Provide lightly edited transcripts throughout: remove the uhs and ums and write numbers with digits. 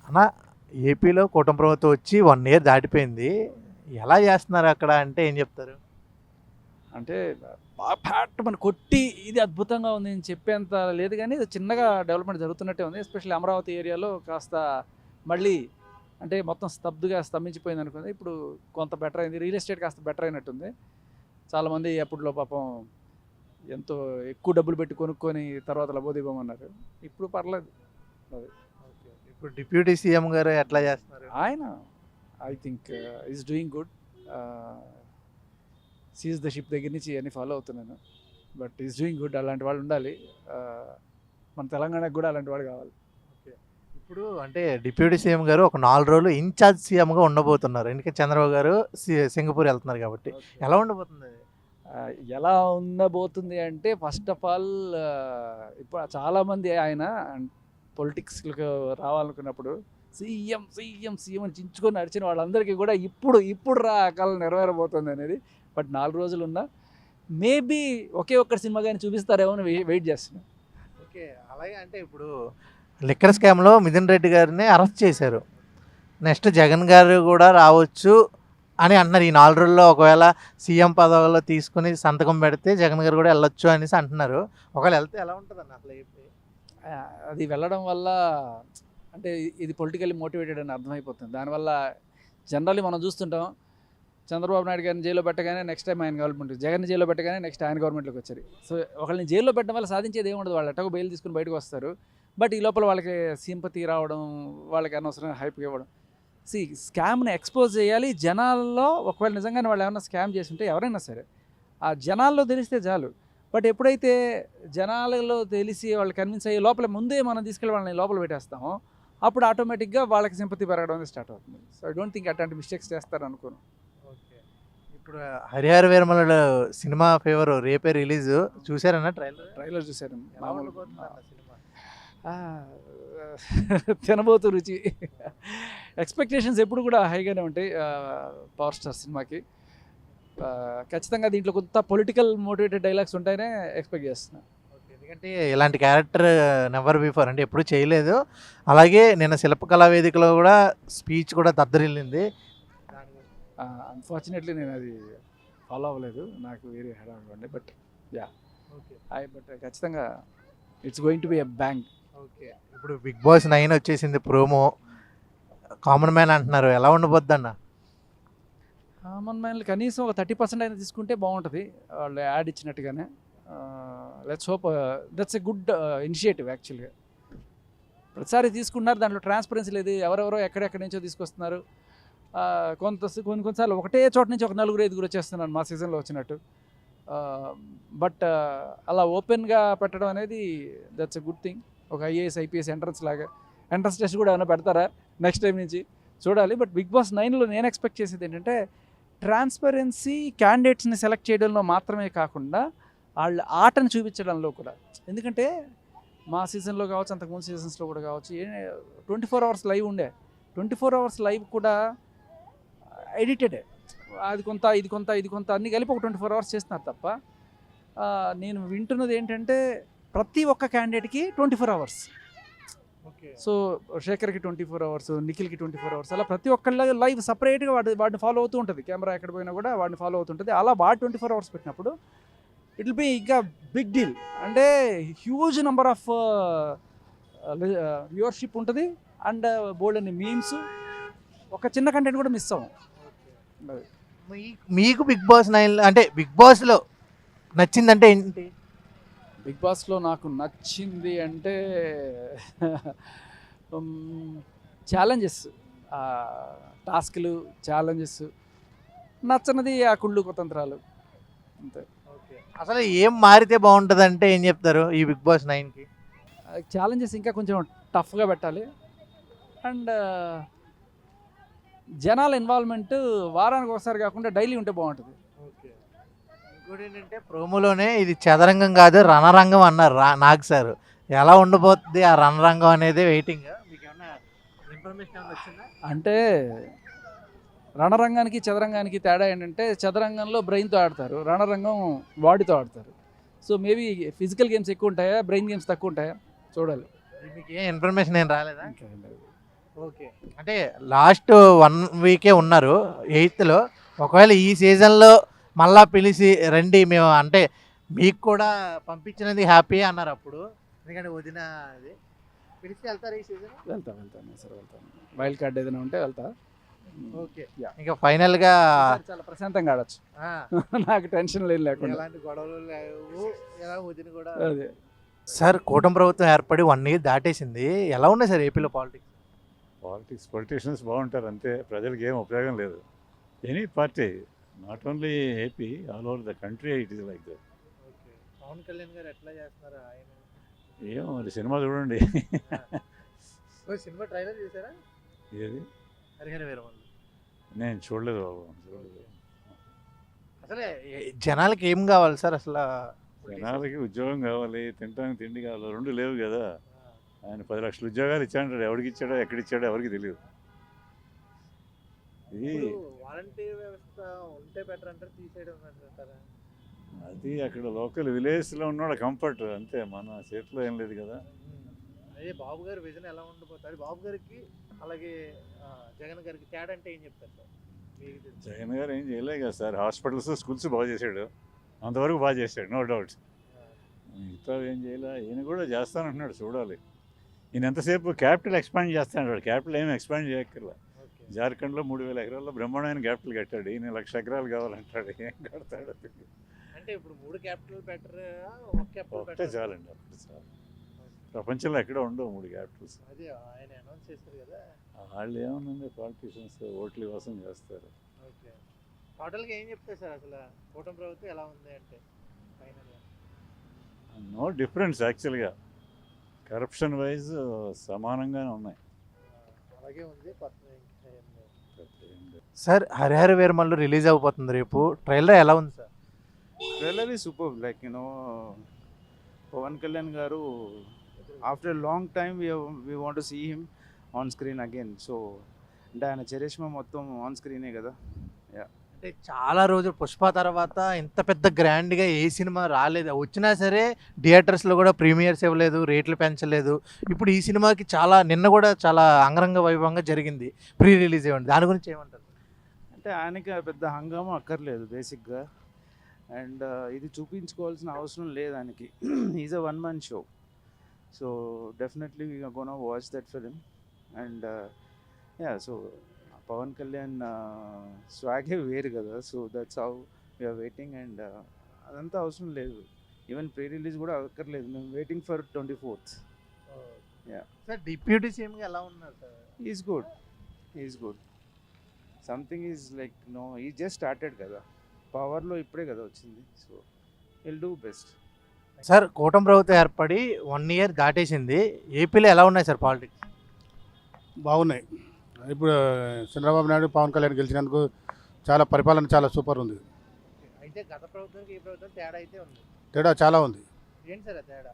అన్న ఏపీలో కూటమి ప్రభుత్వం వచ్చి 1 ఇయర్ దాటిపోయింది. ఎలా చేస్తున్నారు అక్కడ అంటే ఏం చెప్తారు? అంటే బాగా ఫ్యాట్ మన కొట్టి ఇది అద్భుతంగా ఉంది అని చెప్పేంత లేదు, కానీ ఇది చిన్నగా డెవలప్మెంట్ జరుగుతున్నట్టే ఉంది. ఎస్పెషల్లీ అమరావతి ఏరియాలో కాస్త మళ్ళీ అంటే మొత్తం స్తంభించిపోయింది అనుకుంది. ఇప్పుడు కొంత బెటర్ అయింది. రియల్ ఎస్టేట్ కాస్త బెటర్ అయినట్టుంది. చాలామంది అప్పట్లో పాపం ఎంతో ఎక్కువ డబ్బులు పెట్టి కొనుక్కొని తర్వాత లబోదిబోమన్నారు. ఇప్పుడు పర్లేదు. అది ఇప్పుడు డిప్యూటీ సీఎం గారు ఎట్లా చేస్తున్నారు? ఆయన I think is doing good. Seize the ship దగ్గర నుంచి అన్ని ఫాలో అవుతున్నాను. But is doing good. అలాంటి వాళ్ళు ఉండాలి. మన తెలంగాణకు కూడా అలాంటి వాడు కావాలి. ఇప్పుడు అంటే డిప్యూటీ సీఎం గారు ఒక 4 రోజులు ఇన్ఛార్జ్ సీఎంగా ఉండబోతున్నారు. ఎందుకంటే చంద్రబాబు గారు సింగపూర్ వెళ్తున్నారు కాబట్టి. ఎలా ఉండబోతుంది అది? ఎలా ఉండబోతుంది అంటే ఫస్ట్ ఆఫ్ ఆల్ ఇప్పుడు చాలామంది ఆయన పొలిటిక్స్కి రావాలనుకున్నప్పుడు సీఎం సీఎం సీఎం అని చించుకొని నడిచిన వాళ్ళందరికీ కూడా ఇప్పుడు రా కాలం నెరవేరబోతుంది అనేది. బట్ 4 రోజులు ఉన్నా మేబీ ఒకే ఒక్కటి సినిమా కానీ చూపిస్తారేమో అని వెయిట్ చేస్తున్నాను. ఓకే, అలాగే అంటే ఇప్పుడు లిక్కర్ స్కామ్లో మిథున్ రెడ్డి గారిని అరెస్ట్ చేశారు. నెక్స్ట్ జగన్ గారు కూడా రావచ్చు అని అంటున్నారు. ఈ 4 రోజుల్లో ఒకవేళ సీఎం పదవిలో తీసుకుని సంతకం పెడితే జగన్ గారు కూడా వెళ్ళొచ్చు అనేసి అంటున్నారు. ఒకవేళ వెళ్తే ఎలా ఉంటుందండి అసలు? అది వెళ్ళడం వల్ల అంటే ఇది పొలిటికల్లీ మోటివేటెడ్ అని అర్థమైపోతుంది. దానివల్ల జనరల్లీ మనం చూస్తుంటాం, చంద్రబాబు నాయుడు గారిని జైల్లో పెట్టగానే నెక్స్ట్ టైం ఆయన గవర్నమెంట్, జగన్ జైల్లో పెట్టగానే నెక్స్ట్ ఆయన గవర్నమెంట్లోకి వచ్చారు. సో ఒకళ్ళని జైల్లో పెట్టడం వల్ల సాధించేది ఏముండదు. వాళ్ళు ఎట్టకు బెయిల్ తీసుకుని బయటకు వస్తారు. బట్ ఈ లోపల వాళ్ళకి సింపతి రావడం, వాళ్ళకి అనవసరమైన హైప్ ఇవ్వడం. స్కామ్ని ఎక్స్పోజ్ చేయాలి జనాల్లో. ఒకవేళ నిజంగానే వాళ్ళు ఏమైనా స్కామ్ చేసి ఉంటే ఎవరైనా సరే ఆ జనాల్లో తెలిస్తే చాలు. బట్ ఎప్పుడైతే జనాలలో తెలిసి వాళ్ళు కన్విన్స్ అయ్యే లోపల ముందే మనం తీసుకెళ్ళి వాళ్ళని లోపల పెట్టేస్తామో అప్పుడు ఆటోమేటిక్గా వాళ్ళకి సింపతి పెరగడం అనేది స్టార్ట్ అవుతుంది. సో ఐ డోంట్ థింక్ అట్లాంటి మిస్టేక్స్ చేస్తారు అనుకోను. ఓకే, ఇప్పుడు హరిహర వీరమల సినిమా ఫేవర్ రేపే రిలీజ్ చూసారన్న? ట్రైలర్ చూశాను. ఎలా ఉండబోతుంది అన్న సినిమా? తినబోతు రుచి. ఎక్స్పెక్టేషన్స్ ఎప్పుడు కూడా హైగానే ఉంటాయి పవర్ స్టార్ సినిమాకి. ఖచ్చితంగా దీంట్లో కొంత పొలిటికల్ మోటివేటెడ్ డైలాగ్స్ ఉంటాయనే ఎక్స్పెక్ట్ చేస్తున్నాను. ఎందుకంటే ఇలాంటి క్యారెక్టర్ నెవర్ బిఫోర్ అంటే ఎప్పుడు చేయలేదు. అలాగే నిన్న శిల్పకళా వేదికలో కూడా స్పీచ్ కూడా దద్దరిల్లింది. అన్ఫార్చునేట్లీ నేను అది ఫాలో అవ్వలేదు, నాకు వేరే హెడ్. బట్ బట్ ఖచ్చితంగా it's going to be a bang. Okay, ఇప్పుడు బిగ్ బాస్ 9 వచ్చేసింది. ప్రోమో కామన్ మ్యాన్ అంటున్నారు. ఎలా ఉండబోద్ది అన్న? కామన్ మ్యాన్లు కనీసం ఒక 30% అయినా తీసుకుంటే బాగుంటుంది, వాళ్ళు యాడ్ ఇచ్చినట్టుగానే. Let's hope that's a good initiative. యాక్చువల్గా ప్రతిసారి తీసుకున్నారు, దాంట్లో ట్రాన్స్పరెన్సీ లేదు. ఎవరెవరో ఎక్కడెక్కడి నుంచో తీసుకొస్తున్నారు. కొన్నిసార్లు ఒకటే చోట నుంచి ఒక 4-5 వచ్చేస్తున్నారు మా సీజన్లో వచ్చినట్టు. బట్ అలా ఓపెన్గా పెట్టడం అనేది దట్స్ ఎ గుడ్ థింగ్. ఒక ఐఏఎస్ ఐపీఎస్ ఎంట్రన్స్ టెస్ట్ కూడా ఏమైనా పెడతారా నెక్స్ట్ టైం నుంచి చూడాలి. బట్ బిగ్ బాస్ 9లో నేను ఎక్స్పెక్ట్ చేసేది ఏంటంటే ట్రాన్స్పరెన్సీ, క్యాండిడేట్స్ని సెలెక్ట్ చేయడంలో మాత్రమే కాకుండా వాళ్ళ ఆటను చూపించడంలో కూడా. ఎందుకంటే మా సీజన్లో కావచ్చు, అంతకుముందు సీజన్స్లో కూడా కావచ్చు, 24 hours లైవ్ ఉండే. 24 hours లైవ్ కూడా ఎడిటెడే. అది కొంత ఇది కొంత అన్నీ కలిపి ఒక 24 hours చేస్తున్నారు తప్ప నేను వింటున్నది ఏంటంటే ప్రతి ఒక్క క్యాండిడేట్కి 24 hours. ఓకే, సో శేఖర్కి 24 hours, నిఖిల్కి 24 hours, అలా ప్రతి ఒక్కళ్ళ లైవ్ సపరేట్గా వాడిని ఫాలో అవుతూ ఉంటుంది. కెమెరా ఎక్కడ పోయినా కూడా వాడిని ఫాలో అవుతుంటుంది. అలా వాడు 24 hours పెట్టినప్పుడు ఇట్ విల్ బి ఇంకా బిగ్ డీల్. అంటే హ్యూజ్ నెంబర్ ఆఫ్ వ్యూవర్షిప్ ఉంటుంది అండ్ బోల్డ్ అన్ని మీమ్స్. ఒక చిన్న కంటెంట్ కూడా మిస్ అవ్వం. మీకు బిగ్ బాస్ 9 అంటే బిగ్ బాస్లో నచ్చిందంటే ఏంటి? బిగ్ బాస్లో నాకు నచ్చింది అంటే ఛాలెంజెస్, టాస్క్లు, ఛాలెంజెస్. నచ్చనిది ఆ కుళ్ళు కుతంత్రాలు, అంతే. అసలు ఏం మారితే బాగుంటుంది అంటే ఏం చెప్తారు ఈ బిగ్ బాస్ 9కి? ఛాలెంజెస్ ఇంకా కొంచెం టఫ్గా పెట్టాలి అండ్ జనాల ఇన్వాల్వ్మెంట్ వారానికి ఒకసారి కాకుండా డైలీ ఉంటే బాగుంటుంది. ఓకే, ఇంకోటి ఏంటంటే ప్రోమోలోనే ఇది చదరంగం కాదు రణరంగం అన్నారు నాగ్ సార్. ఎలా ఉండబోతుంది ఆ రణరంగం అనేది వెయిటింగ్. మీకు ఏమన్నా ఇన్ఫర్మేషన్ వచ్చిందా? అంటే రణరంగానికి చదరంగానికి తేడా ఏంటంటే చదరంగంలో బ్రెయిన్తో ఆడతారు, రణరంగం బాడీతో ఆడతారు. సో మేబీ ఫిజికల్ గేమ్స్ ఎక్కువ ఉంటాయా, బ్రెయిన్ గేమ్స్ తక్కువ ఉంటాయా చూడాలి. మీకు ఏ ఇన్ఫర్మేషన్ ఏం రాలేదా? ఓకే. అంటే లాస్ట్ 1 వీకే ఉన్నారు 8థ్‌లో. ఒకవేళ ఈ సీజన్‌లో మళ్ళా పిలిచి రండి మేము అంటే మీకు కూడా పంపించినందుకు హ్యాపీ అన్నారు అప్పుడు. ఎందుకంటే వదిన అది. పిలిస్తే వెళ్తారా ఈ సీజన్? వెళ్తాను సార్, వెళ్తాను. వైల్డ్ కార్డ్ ఏదైనా ఉంటే వెళ్తా. ఓకే. యా. ఇంకా ఫైనల్‌గా చాలా ప్రశాంతంగా ఆడొచ్చు. ఆ! నాకు టెన్షన్ లేకుండా. ఎలాంటి గొడవలు లేవు. ఎలా వదిన కూడా అదే. సార్ కూటమి ప్రభుత్వం ఏర్పడి 1 ఇయర్ దాటేసింది. ఎలా ఉన్నాయి సార్ ఏపీలో పాలిటిక్స్? పొలిటీషియన్స్ బాగుంటారు అంతే, ప్రజలకు ఏం ఉపయోగం లేదు. Any party, not only AP, all over the country it is like that. Okay. Pavan Kalyan garu ఎట్లా చేస్తున్నారు ఆయన? ఏమో మరి సినిమా చూడండి. ఓ సినిమా ట్రైలర్ చూసారా? ఏది హరిహర వీరమల్లు. నేను చూడలేదు బాబు, చూడలేదు. అసలే జనాలకి ఏం కావాలి సార్ అసలు? జనాలకి ఉద్యోగం కావాలి, తినడానికి తిండి కావాలి, రెండు లేవు కదా. ఆయన 10 లక్షల ఉద్యోగాలు ఇచ్చాడు, ఎవరికి ఇచ్చాడో ఎక్కడ ఇచ్చాడో ఎవరికి తెలియదు. ఇది వాలంటీర్ వ్యవస్థ ఉంటే బెటర్ అంటారు, తీసేయడం అంటారా? అది అక్కడ లోకల్ విలేజ్లో ఉన్నాడు కంఫర్ట్ అంతే, మన చేతిలో ఏం లేదు కదా. అదే బాబు గారి విజన్ ఎలా ఉండిపోతుంది? బాబు గారికి అలాగే జగన్ గారికి తేడా అంటే ఏం చెప్తారు సార్? మీకు తెలుసు. జగన్ గారు ఏం చేయలేదు కదా సార్, హాస్పిటల్స్ స్కూల్స్ బాగా చేశాడు, అంతవరకు బాగా చేశాడు, నో డౌట్. మిగతా ఏం చేయలే, ఈయన కూడా చేస్తానంటున్నాడు, చూడాలి. ఈయన ఎంతసేపు క్యాపిటల్ ఎక్స్పాండ్ చేస్తాడు, క్యాపిటల్ ఏమి ఎక్స్పాండ్ చేయక్కర్లా. ఓకే. జార్ఖండ్లో 3000 ఎకరాల్లో బ్రహ్మాండమైన క్యాపిటల్ కట్టాడు, ఈయన 1,00,000 ఎకరాలు కావాలంటాడు, ఏం కడతాడు? అంటే ఇప్పుడు 3 క్యాపిటల్ బెటర్, ఒక క్యాపిటల్ ఒకటే బెటర్? చాలండి, ఒకటి చాలు. ప్రపంచంలో ఎక్కడ ఉండవు 3 క్యాపిటల్స్. అదే ఆయన అనౌన్స్ చేశారు కదా. వాళ్ళు ఏముందండి, పాలిటీషియన్స్ ఓట్ల కోసం చేస్తారు. ఓకే. టోటల్గా ఏం చెప్తారు సార్ అసలు కూటమి ప్రభుత్వం ఎలా ఉంది అంటే ఫైనల్గా? నో డిఫరెన్స్ యాక్చువల్గా, కరప్షన్ వైజ్ సమానంగానే ఉన్నాయి. అలాగే ఉంది. సార్ హరిహర వీరమల్లు రిలీజ్ అయిపోతుంది రేపు. ట్రైలర్ ఎలా ఉంది sir? Trailer is superb, like Pavan Kalyan garu, after a long time we want to see him on screen again. So అంటే ఆయన చరిష్మా మొత్తం ఆన్ స్క్రీనే కదా. అంటే చాలా రోజులు పుష్ప తర్వాత ఇంత పెద్ద గ్రాండ్గా ఏ సినిమా రాలేదు. వచ్చినా సరే థియేటర్స్లో కూడా ప్రీమియర్స్ ఇవ్వలేదు, రేట్లు పెంచలేదు. ఇప్పుడు ఈ సినిమాకి చాలా నిన్న కూడా చాలా అంగరంగ వైభవంగా జరిగింది, ప్రీ రిలీజ్ ఇవ్వండి. దాని గురించి ఏమంటారు? అంటే ఆయనకి పెద్ద హంగామా అక్కర్లేదు బేసిక్గా, అండ్ ఇది చూపించుకోవాల్సిన అవసరం లేదు ఆయనకి. Is a one man show. So definitely we gonna watch that film. And yeah, so Pawan Kalyan స్వాగే వేరు కదా. So that's how we are waiting. And అదంతా అవసరం లేదు, ఈవెన్ ప్రీ రిలీజ్ కూడా అక్కర్లేదు. మేము waiting for 24th. Yeah. Sir deputy సీఎంగా ఎలా ఉన్నారు sir? Is good, is good. Something is like he just started కదా, పవర్లో ఇప్పుడే కదా వచ్చింది. So will do best. Sir కూటమి ప్రభుత్వం ఏర్పడి 1 ఇయర్ దాటేసింది. ఏపీలో ఎలా ఉన్నాయి సార్ పాలిటిక్స్? బాగున్నాయి. ఇప్పుడు చంద్రబాబు నాయుడు పవన్ కళ్యాణ్ గెలిచినందుకు చాలా పరిపాలన చాలా సూపర్ ఉంది. అయితే గత ప్రభుత్వానికి ఈ ప్రభుత్వం తేడా అయితే ఉంది. తేడా చాలా ఉంది. ఏంటి సార్ ఆ తేడా?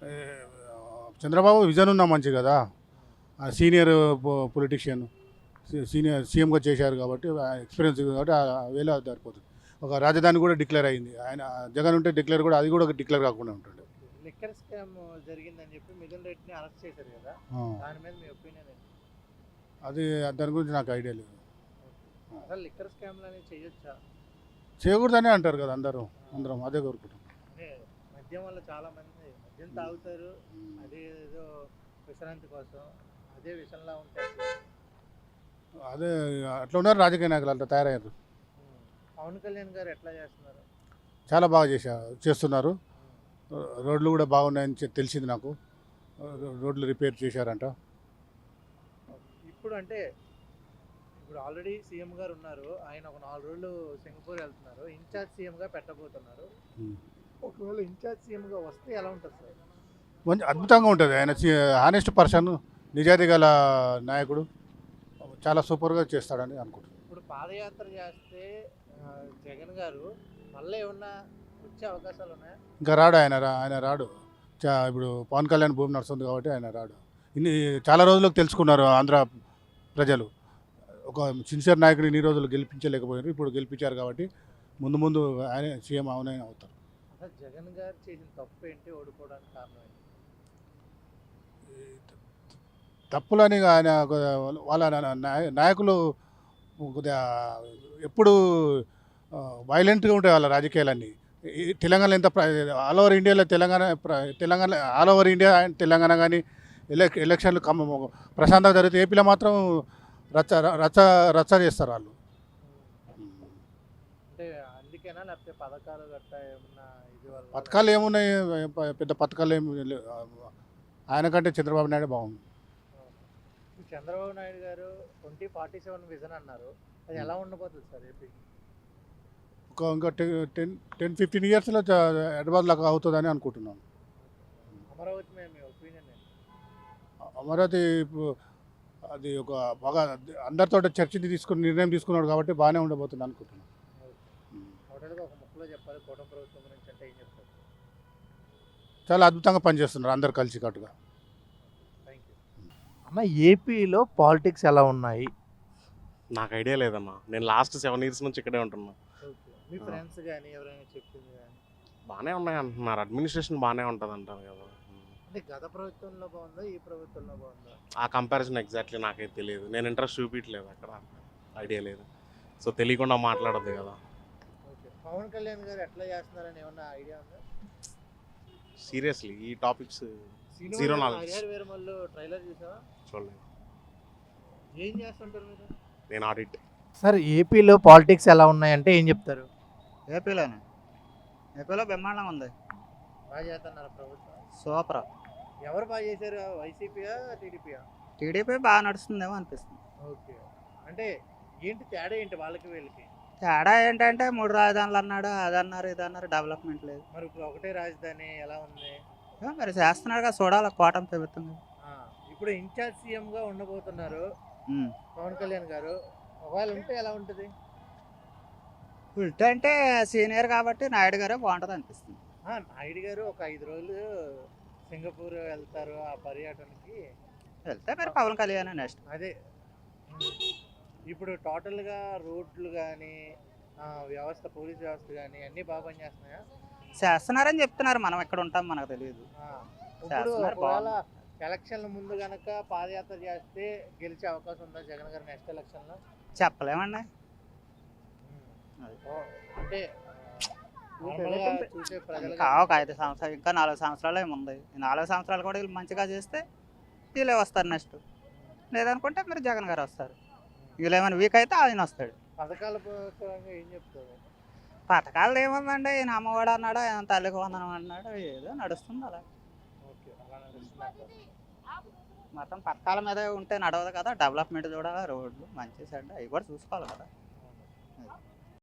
ఏ, చంద్రబాబు విజన్ ఉన్నా మంచి కదా, సీనియర్ పొలిటీషియన్, సీనియర్ సీఎంగా చేశారు కాబట్టి ఎక్స్పీరియన్స్ కాబట్టి ఆ వేలో సరిపోతుంది. ఒక రాజధాని కూడా డిక్లేర్ అయింది. ఆయన జగన్ ఉంటే డిక్లేర్ కూడా అది కూడా డిక్లేర్ కాకుండా ఉంటుండే. లిక్కర్ స్కామ్ జరిగిందని చెప్పి మిథున్ రెడ్డిని అరెస్ట్ చేశారు కదా, దాని మీద మీ ఒపీనియన్ ఏంటి? అది దాని గురించి నాకు ఐడియా లేదు. అసలు లిక్కర్ స్కామ్లు అనేవి చేయొచ్చా? చేయకూడదనే అంటారు కదా అందరం అదే కోరుకుంటాం. అంటే మద్యం వల్ల చాలా మంది మద్యం తాగుతారు, అదే ఏదో విశ్రాంతి కోసం, అదే విషయంలా ఉంటాయి. అదే అట్లా ఉన్నారు రాజకీయ నాయకులు, అంతా తయారయ్యారు. పవన్ కళ్యాణ్ గారు ఎట్లా చేస్తున్నారు? చాలా బాగా చేస్తున్నారు. రోడ్లు కూడా బాగున్నాయని తెలిసింది నాకు. రోడ్లు రిపేర్ చేశారంట. ఇప్పుడు అంటే ఇప్పుడు ఆల్రెడీ సీఎం గారు ఉన్నారు, ఆయన ఒక 4 రోజులు సింగపూర్ వెళ్తున్నారు, ఇన్ఛార్జ్ సీఎంగా పెట్టబోతున్నారు. ఒకవేళ ఇన్ఛార్జ్ సీఎంగా వస్తే ఎలా ఉంటుంది సార్? మంచి అద్భుతంగా ఉంటుంది. ఆయన హానెస్ట్ పర్సన్, నిజాయితీ గల నాయకుడు, చాలా సూపర్గా చేస్తాడని అనుకుంటున్నాను. ఇప్పుడు పాదయాత్ర చేస్తే జగన్ గారు మళ్ళీ ఏమన్నా వచ్చే అవకాశాలు ఉన్నాయా? ఇంకా రాడు ఆయన రాడు. ఇప్పుడు పవన్ కళ్యాణ్ భూమి నడుస్తుంది కాబట్టి ఆయన రాడు. చాలా రోజులకు తెలుసుకున్నారు ఆంధ్ర ప్రజలు, ఒక సిన్సియర్ నాయకుడిని ఇన్ని రోజులు గెలిపించలేకపోయారు. ఇప్పుడు గెలిపించారు కాబట్టి ముందు ఆయన సీఎం అవునే అవుతారు. అసలు జగన్ గారు చేసిన తప్పు ఏంటి, ఓడిపోవడానికి కారణం ఏంటి? తప్పులని ఆయన వాళ్ళ నాయకులు కొద్దిగా ఎప్పుడు వైలెంట్గా ఉంటాయి వాళ్ళ రాజకీయాలన్నీ. ఈ తెలంగాణలో ఎంత ఆల్ ఓవర్ ఇండియాలో Telangana all over India and Telangana కానీ ఎలక్షన్లు ప్రశాంతంగా జరిగితే ఏపీలో మాత్రం రచ్చ రచ్చ రచ్చ చేస్తారు వాళ్ళు. అంటే అందుకేనా లేకపోతే పథకాలు గట్ట ఏమన్నా ఇది వల్ల పథకాలు ఏమున్నాయి, పెద్ద పథకాలు ఏమి లేవు. ఆయన కంటే చంద్రబాబు నాయుడు బాగుంది. ఈ చంద్రబాబు నాయుడు గారు 2047 విజన్ అన్నారు, అది ఎలా ఉండబోతుంది సార్ ఏపీకి? ఇంకా 10-15 ఇయర్స్లో హైదరాబాద్ లాగా అవుతుందని అనుకుంటున్నాను. అమరావతి మీద మీ ఒపీనియన్ ఏంటి? అమరావతి అది ఒక బాగా అందరితో చర్చని నిర్ణయం తీసుకున్నాడు కాబట్టి బాగానే ఉండబోతుంది అనుకుంటున్నాను. టోటల్గా ఒక ముక్కలో చెప్పాలి కూటమి ప్రభుత్వం గురించి అంటే ఏం చెప్తారు? చాలా అద్భుతంగా పనిచేస్తున్నారు అందరు కలిసి కట్టుగా. థ్యాంక్ యూ అన్న. ఏపీలో పాలిటిక్స్ ఎలా ఉన్నాయి? నాకు ఐడియా లేదమ్మా, నేను లాస్ట్ 7 ఇయర్స్ నుంచి ఇక్కడే ఉంటున్నా. మీ ఫ్రెండ్స్ కానీ ఎవరైనా చెప్పింది కానీ? బాగానే ఉన్నాయి అంటున్నారు, అడ్మినిస్ట్రేషన్ బాగానే ఉంటుంది అంటారు కదా. అంటే గత ప్రభుత్వంలో బాగుందా ఈ ప్రభుత్వంలో బాగుందా? ఆ కంపారిజన్ ఎగ్జాక్ట్లీ నాకైతే తెలియదు, నేను ఇంట్రెస్ట్ చూపించలేదు అక్కడ, ఐడియా లేదు. సో తెలియకుండా మాట్లాడద్దు కదా. ఓకే, పవన్ కళ్యాణ్ గారు ఎట్లా చేస్తున్నారని ఏమన్నా ఐడియా ఉందా? సీరియస్లీ ఈ topics zero knowledge. Harihara Veeramallu trailer చూసావా? చూడలేదు, ఏం చేస్తుంటారు మీరు? నేను ఆడిట్. సార్ ఏపీలో పాలిటిక్స్ ఎలా ఉన్నాయంటే ఏం చెప్తారు? ఏపీలో బ్రహ్మాండంగా ఉంది, బాగా చేస్తున్నారు ప్రభుత్వం? సూపర్. ఎవరు బాగా చేశారు, వైసీపీయా టీడీపీయా? టీడీపీ బాగా నడుస్తుందేమో అనిపిస్తుంది. ఓకే, అంటే ఏంటి తేడా ఏంటి వాళ్ళకి వీళ్ళకి? తేడా ఏంటంటే 3 రాజధానులు అన్నాడు, అది అన్నారు ఇది అన్నారు, డెవలప్మెంట్ లేదు. మరి ఇప్పుడు ఒకటే రాజధాని ఎలా ఉంది? మరి చేస్తున్నాడు కదా, చూడాలి కూటమి ప్రభుత్వం. ఇప్పుడు ఇన్ఛార్జ్ సీఎంగా ఉండబోతున్నారు ఉమ్. పవన్ కళ్యాణ్ గారు, ఒకవేళ ఉంటే ఎలా ఉంటుంది? ఉల్టా అంటే సీనియర్ కాబట్టి నాయుడు గారే బాగుంటుంది అనిపిస్తుంది. నాయుడు గారు ఒక 5 రోజులు సింగపూర్ వెళ్తారు ఆ పర్యటనకి, వెళ్తే మరి పవన్ కళ్యాణ్ నెక్స్ట్. అదే ఇప్పుడు టోటల్గా రోడ్లు కానీ వ్యవస్థ, పోలీస్ వ్యవస్థ కానీ అన్నీ బాగా పనిచేస్తున్నాయా? చేస్తున్నారని చెప్తున్నారు, మనం ఎక్కడ ఉంటాం మనకు తెలియదు. ఇప్పుడు చేస్తున్నారు, ఒకవేళ ఎలక్షన్ల ముందు కనుక పాదయాత్ర చేస్తే గెలిచే అవకాశం ఉందా జగన్ గారు నెక్స్ట్ ఎలక్షన్లో? చెప్పలేమండి. అంటే నార్మల్గా చూసే ప్రజలు ఇంకా ఒక 5 సంవత్సరాలు, ఇంకా 4 సంవత్సరాలు ఏముంది. ఈ 4 సంవత్సరాలు కూడా వీళ్ళు మంచిగా చేస్తే వీళ్ళే వస్తారు నెక్స్ట్. లేదనుకుంటే మరి జగన్ గారు వస్తారు. వీళ్ళు ఏమైనా వీక్ అయితే ఆయన వస్తాడు. పథకాల పరంగా ఏం చెప్తారు? పథకాలు ఏముందండి, ఈయన అమ్మఒడు అన్నాడు, ఆయన తల్లికి వందనం అన్నాడు, ఏదో నడుస్తుంది అలా. ఓకే, అలా నడుస్తున్నారు. మొత్తం పథకాల మీద ఉంటే నడవదు కదా, డెవలప్మెంట్ చూడాలి, రోడ్లు మంచి సెడ్ అవి కూడా చూసుకోవాలి కదా.